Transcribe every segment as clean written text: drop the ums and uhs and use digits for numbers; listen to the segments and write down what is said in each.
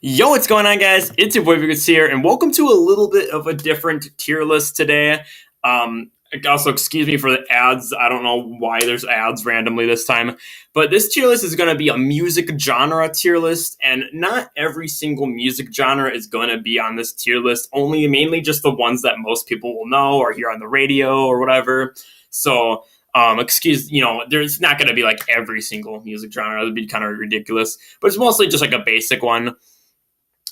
Yo, what's going on, guys? It's your boy Vigus here, and welcome to a little bit of a different tier list today. Also, excuse me for the ads. I don't know why there's ads randomly this time, but this tier list is going to be a music genre tier list, and not every single music genre is going to be on this tier list. Only, mainly just the ones that most people will know or hear on the radio or whatever. So, there's not going to be like every single music genre. That would be kind of ridiculous, but it's mostly just like a basic one.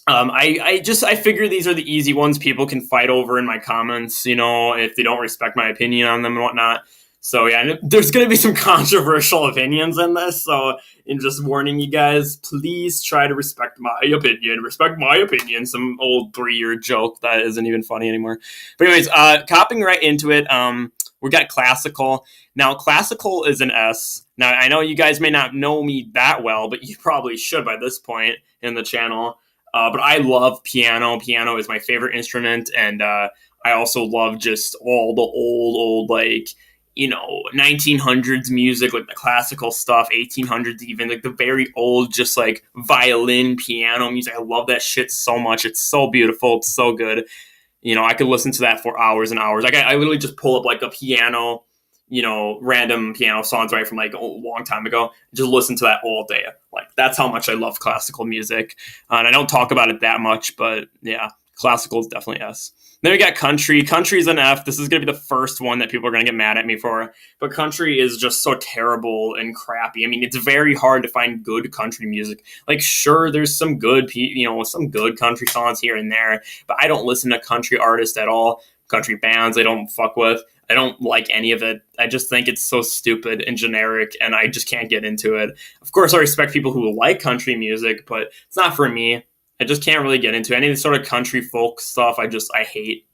I figure these are the easy ones people can fight over in my comments, if they don't respect my opinion on them and whatnot. So yeah, there's going to be some controversial opinions in this. So in just warning you guys, please try to respect my opinion. Respect my opinion. Some old 3-year joke that isn't even funny anymore. But anyways, copping right into it. We got classical. Now, classical is an S. Now, I know you guys may not know me that well, but you probably should by this point in the channel. But I love piano. Piano is my favorite instrument, and I also love just all the old, 1900s music, like the classical stuff, 1800s even, like the very old, just like violin, piano music. I love that shit so much. It's so beautiful. It's so good. I could listen to that for hours and hours. Like I literally just pull up like a piano, random piano songs right from like a long time ago. Just listen to that all day. Like that's how much I love classical music. And I don't talk about it that much, but yeah, classical is definitely S. Then we got country. Country's an F. This is going to be the first one that people are going to get mad at me for. But country is just so terrible and crappy. I mean, it's very hard to find good country music. Like, sure, there's some good, some good country songs here and there. But I don't listen to country artists at all. Country bands I don't fuck with. I don't like any of it. I just think it's so stupid and generic, and I just can't get into it. Of course, I respect people who like country music, but it's not for me. I just can't really get into any of the sort of country folk stuff. I hate.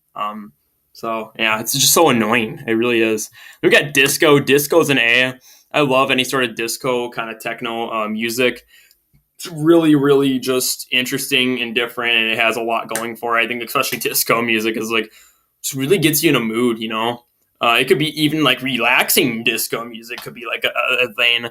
So yeah, it's just so annoying. It really is. We got disco. Disco's an A. I love any sort of disco kind of techno music. It's really, really just interesting and different, and it has a lot going for it. I think especially disco music is like just really gets you in a mood. It could be even like relaxing disco music could be like a thing,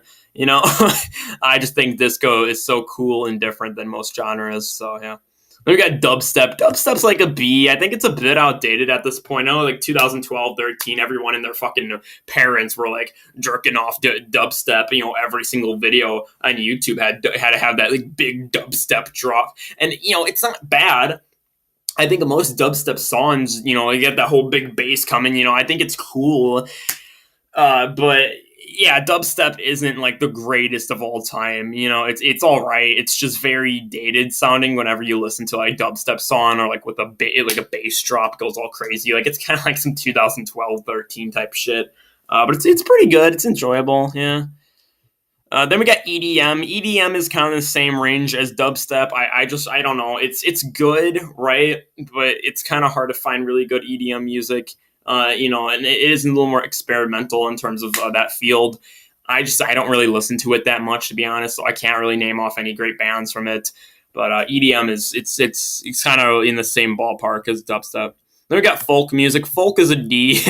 I just think disco is so cool and different than most genres. So yeah. Then we got dubstep. Dubstep's like a B. I think it's a bit outdated at this point. I know like 2012, 13, everyone and their fucking parents were like jerking off dubstep. Every single video on YouTube had to have that like big dubstep drop. And, it's not bad. I think most dubstep songs, you get that whole big bass coming, I think it's cool. But yeah, dubstep isn't like the greatest of all time. It's all right. It's just very dated sounding whenever you listen to like dubstep song or like with a bass drop goes all crazy. Like it's kind of like some 2012, 13 type shit. But it's pretty good. It's enjoyable. Yeah. Then we got EDM. EDM is kind of the same range as dubstep. I don't know. It's good, right? But it's kind of hard to find really good EDM music. And it is a little more experimental in terms of that field. I don't really listen to it that much, to be honest. So I can't really name off any great bands from it. But EDM it's kind of in the same ballpark as dubstep. Then we got folk music. Folk is a D.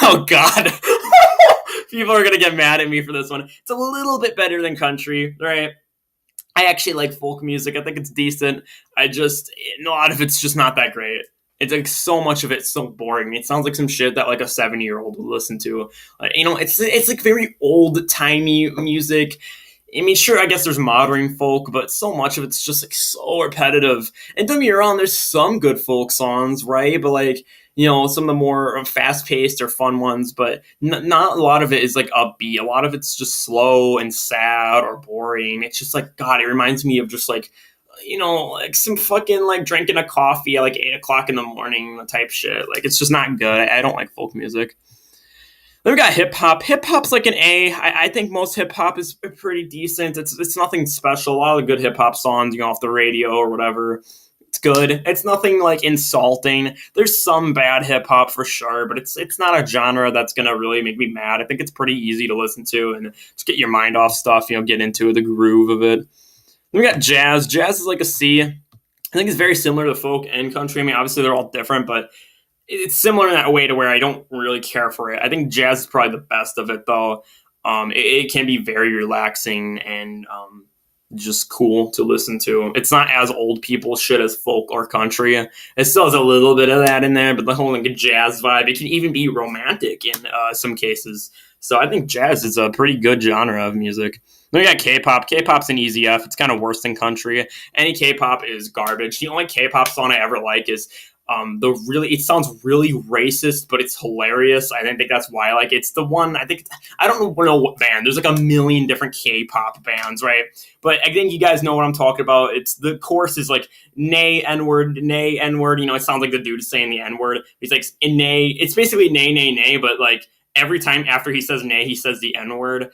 Oh God. People are going to get mad at me for this one. It's a little bit better than country, right? I actually like folk music. I think it's decent. A lot of it's just not that great. It's like so much of it's so boring. It sounds like some shit that like a 70-year-old would listen to. It's like very old-timey music. I mean, sure, I guess there's modern folk, but so much of it's just like so repetitive. And don't get me wrong, there's some good folk songs, right? But like, some of the more fast-paced or fun ones, but not a lot of it is like upbeat. A lot of it's just slow and sad or boring. It's just like, God, it reminds me of just like, like some fucking like drinking a coffee at like 8:00 in the morning type shit. Like it's just not good. I don't like folk music. Then we got hip hop. Hip hop's like an A. I think most hip hop is pretty decent. It's nothing special. A lot of the good hip hop songs, off the radio or whatever. It's good. It's nothing like insulting. There's some bad hip hop for sure, but it's not a genre that's gonna really make me mad. I think it's pretty easy to listen to and just get your mind off stuff. Get into the groove of it. Then we got jazz. Jazz is like a C. I think it's very similar to folk and country. I mean, obviously they're all different, but it's similar in that way to where I don't really care for it. I think jazz is probably the best of it, though. It can be very relaxing and just cool to listen to. It's not as old people shit as folk or country. It still has a little bit of that in there, but the whole like jazz vibe. It can even be romantic in some cases. So I think jazz is a pretty good genre of music. Then we got K-pop. K-pop's an easy F. It's kind of worse than country. Any K-pop is garbage. The only K-pop song I ever like is it sounds really racist, but it's hilarious. I think that's why I like it. It's the one I don't know what band. There's like a million different K-pop bands, right? But I think you guys know what I'm talking about. It's the chorus is like nay n-word, nay n-word. It sounds like the dude is saying the n-word. He's like nay. It's basically nay nay nay, but like every time after he says nay, he says the n-word.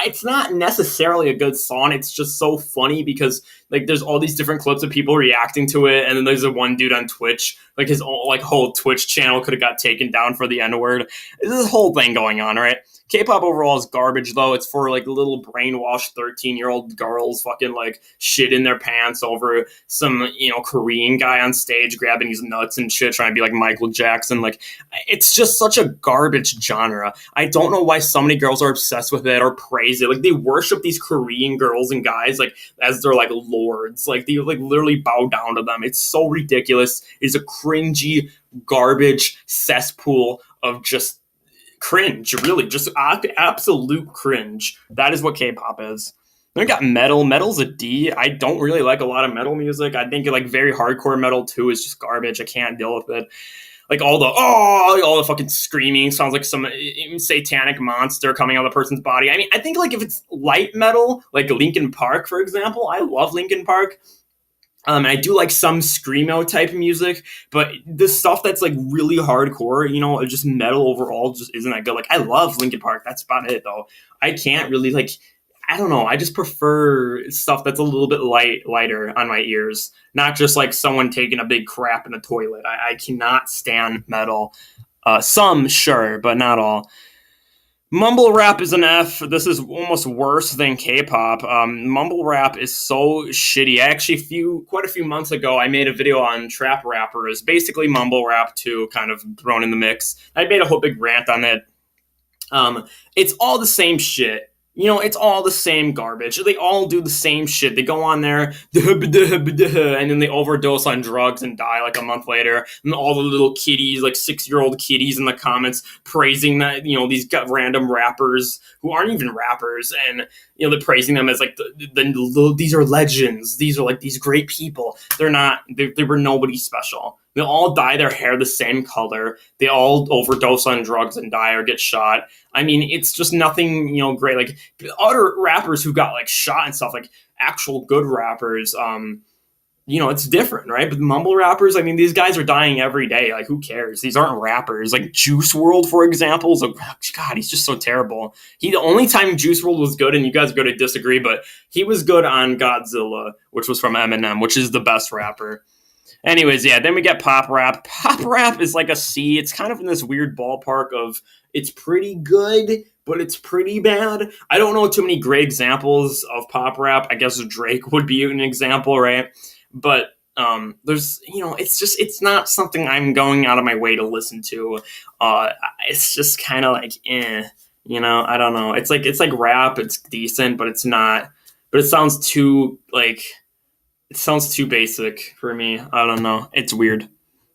It's not necessarily a good song. It's just so funny because like there's all these different clips of people reacting to it, and then there's a one dude on Twitch, like his whole Twitch channel could have got taken down for the N-word. There's this whole thing going on, right? K-pop overall is garbage, though. It's for like little brainwashed 13-year-old girls fucking like shit in their pants over some Korean guy on stage grabbing his nuts and shit, trying to be like Michael Jackson. Like, it's just such a garbage genre. I don't know why so many girls are obsessed with it or praise it. Like, they worship these Korean girls and guys like as their like lords. Like, they like literally bow down to them. It's so ridiculous. It's a cringy garbage cesspool of just cringe, really, just absolute cringe. That is what K-pop is. Then we got metal. Metal's a D. I don't really like a lot of metal music. I think like very hardcore metal too is just garbage. I can't deal with it. Like all the fucking screaming sounds like some satanic monster coming out of the person's body. I mean, I think like if it's light metal, like Linkin Park, for example, I love Linkin Park. I do like some screamo type of music, but the stuff that's like really hardcore, just metal overall just isn't that good. Like I love Linkin Park. That's about it though. I can't really like, I don't know. I just prefer stuff that's a little bit lighter on my ears, not just like someone taking a big crap in a toilet. I cannot stand metal. Some, sure, but not all. Mumble rap is an F. This is almost worse than K-pop. Mumble rap is so shitty. Quite a few months ago, I made a video on trap rappers, basically mumble rap too, kind of thrown in the mix. I made a whole big rant on it. It's all the same shit. It's all the same garbage. They all do the same shit. They go on there, and then they overdose on drugs and die like a month later. And all the little kiddies, like 6-year-old kiddies in the comments praising that, these random rappers who aren't even rappers. And, they're praising them as like, these are legends. These are like these great people. They're not, they were nobody special. They all dye their hair the same color. They all overdose on drugs and die or get shot. I mean, it's just nothing, great. Like other rappers who got like shot and stuff, like actual good rappers, it's different, right? But mumble rappers, I mean, these guys are dying every day. Like, who cares? These aren't rappers. Like Juice WRLD, for example, is God, he's just so terrible. The only time Juice WRLD was good, and you guys are going to disagree, but he was good on Godzilla, which was from Eminem, which is the best rapper. Anyways, yeah, then we get pop rap. Pop rap is like a C. It's kind of in this weird ballpark of it's pretty good, but it's pretty bad. I don't know too many great examples of pop rap. I guess Drake would be an example, right? But there's, it's not something I'm going out of my way to listen to. It's just kind of like, I don't know. It's like rap. It's decent, but it's not. But it sounds too basic for me. I don't know. It's weird.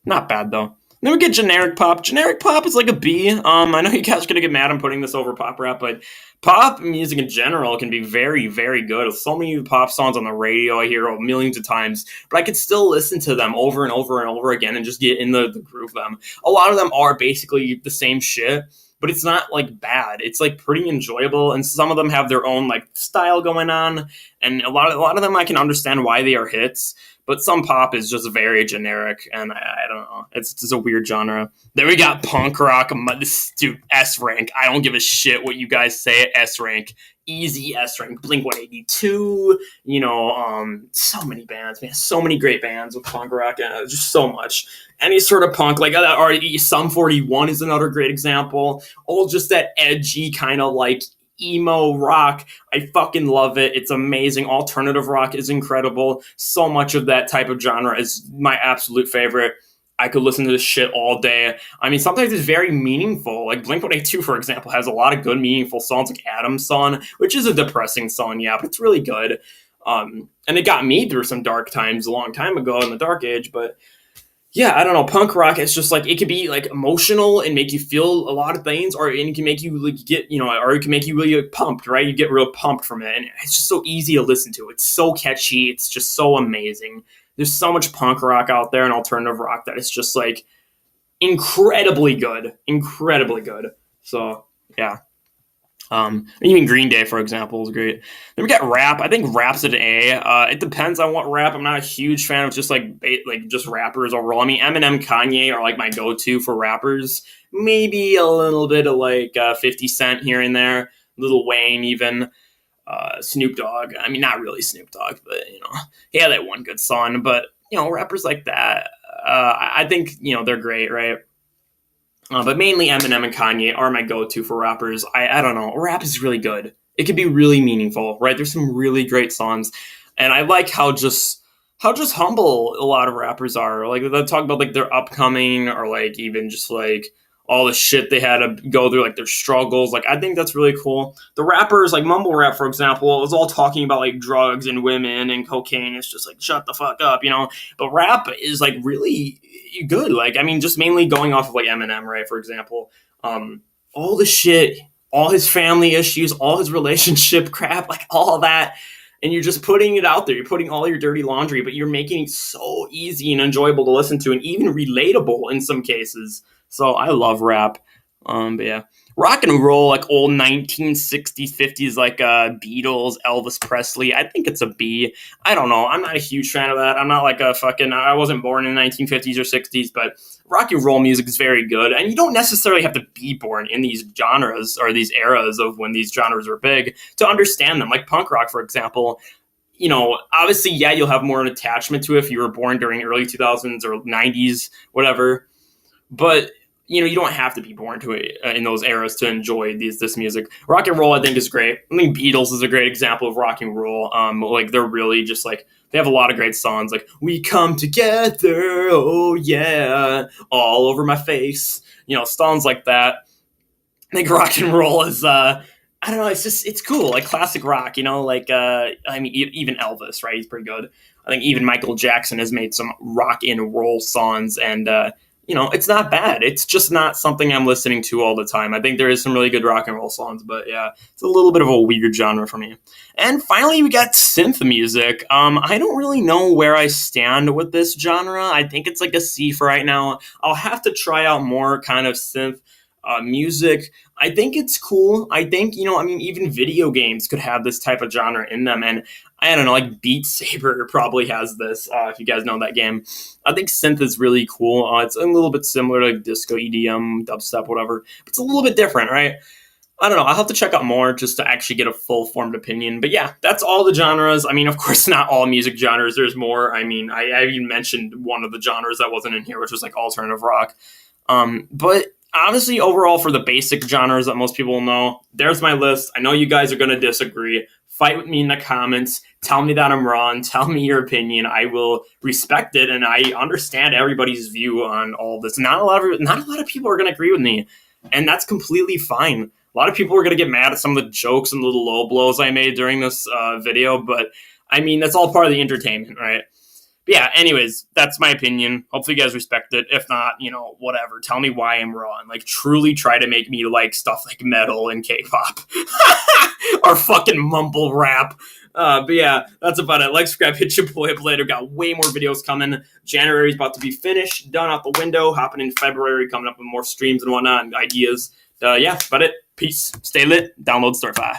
Not bad, though. Then we get generic pop. Generic pop is like a B. I know you guys are going to get mad I'm putting this over pop rap, but pop music in general can be very, very good. There's so many pop songs on the radio I hear millions of times, but I could still listen to them over and over and over again and just get in the groove of them. A lot of them are basically the same shit, but it's not like bad. It's like pretty enjoyable, and some of them have their own like style going on, and a lot of them I can understand why they are hits. But some pop is just very generic, and I don't know. It's just a weird genre. Then we got punk rock. Dude, S rank. I don't give a shit what you guys say. S rank. Easy S rank. Blink-182. So many bands, man. So many great bands with punk rock. Just so much. Any sort of punk, like Sum 41 is another great example. All just that edgy kind of like emo rock. I fucking love it. It's amazing. Alternative rock is incredible. So much of that type of genre is my absolute favorite. I could listen to this shit all day. I mean, sometimes it's very meaningful. Like Blink-182, for example, has a lot of good, meaningful songs, like Adam's Son, which is a depressing song, yeah, but it's really good. And it got me through some dark times a long time ago in the dark age. But yeah, I don't know. Punk rock, it's just like, it can be like emotional and make you feel a lot of things, or it can make you like get, or it can make you really like, pumped, right? You get real pumped from it. And it's just so easy to listen to. It's so catchy. It's just so amazing. There's so much punk rock out there and alternative rock that it's just like incredibly good. Incredibly good. So, yeah. Even Green Day, for example, is great. Then we got rap. I think rap's an A. It depends on what rap. I'm not a huge fan of just like just rappers overall. I mean, Eminem, Kanye are like my go-to for rappers. Maybe a little bit of like 50 Cent here and there. Lil Wayne, even Snoop Dogg. I mean, not really Snoop Dogg, but he had that one good song. But rappers like that, I think they're great, right? But mainly Eminem and Kanye are my go-to for rappers. I don't know. Rap is really good. It can be really meaningful, right? There's some really great songs. And I like how just humble a lot of rappers are. Like, they talk about like their upcoming, or like even just like all the shit they had to go through, like their struggles. Like, I think that's really cool. The rappers, like mumble rap, for example, is all talking about like drugs and women and cocaine. It's just like, shut the fuck up, But rap is like really good. Like, I mean, just mainly going off of like Eminem, right? For example, all the shit, all his family issues, all his relationship crap, like all that. And you're just putting it out there. You're putting all your dirty laundry, but you're making it so easy and enjoyable to listen to, and even relatable in some cases. So I love rap. But yeah, rock and roll, like old 1960s, 50s, like Beatles, Elvis Presley. I think it's a B. I don't know. I'm not a huge fan of that. I'm not like I wasn't born in the 1950s or 60s, but rock and roll music is very good. And you don't necessarily have to be born in these genres or these eras of when these genres were big to understand them. Like punk rock, for example. Obviously, yeah, you'll have more an attachment to it if you were born during early 2000s or 90s, whatever. But you don't have to be born to it in those eras to enjoy this music. Rock and roll, I think, is great. I think Beatles is a great example of rock and roll. Like, they're really just like, they have a lot of great songs, like "We Come Together," oh yeah, "All Over My Face," songs like that. I think rock and roll is I don't know, it's cool, like classic rock, like I mean, even Elvis, right? He's pretty good. I think even Michael Jackson has made some rock and roll songs, and it's not bad. It's just not something I'm listening to all the time. I think there is some really good rock and roll songs, but yeah, it's a little bit of a weird genre for me. And finally, we got synth music. I don't really know where I stand with this genre. I think it's like a C for right now. I'll have to try out more kind of synth music. I think it's cool. I think, I mean, even video games could have this type of genre in them. And I don't know, like Beat Saber probably has this, if you guys know that game. I think synth is really cool. It's a little bit similar to like disco, EDM, dubstep, whatever. But it's a little bit different, right? I don't know. I'll have to check out more just to actually get a full-formed opinion. But yeah, that's all the genres. I mean, of course, not all music genres. There's more. I mean, I even mentioned one of the genres that wasn't in here, which was like alternative rock. But honestly, overall, for the basic genres that most people know, there's my list. I know you guys are going to disagree. Fight with me in the comments. Tell me that I'm wrong. Tell me your opinion. I will respect it, and I understand everybody's view on all this. Not a lot of people are going to agree with me, and that's completely fine. A lot of people are going to get mad at some of the jokes and little low blows I made during this video, but I mean, that's all part of the entertainment, right? But yeah, anyways, that's my opinion. Hopefully you guys respect it. If not, whatever. Tell me why I'm wrong. Like, truly try to make me like stuff like metal and K-pop. Or fucking mumble rap. But yeah, that's about it. Like, subscribe, hit your boy up later. Got way more videos coming. January's about to be finished, done out the window. Hopping in February, coming up with more streams and whatnot and ideas. Yeah, that's about it. Peace. Stay lit. Download Starfire.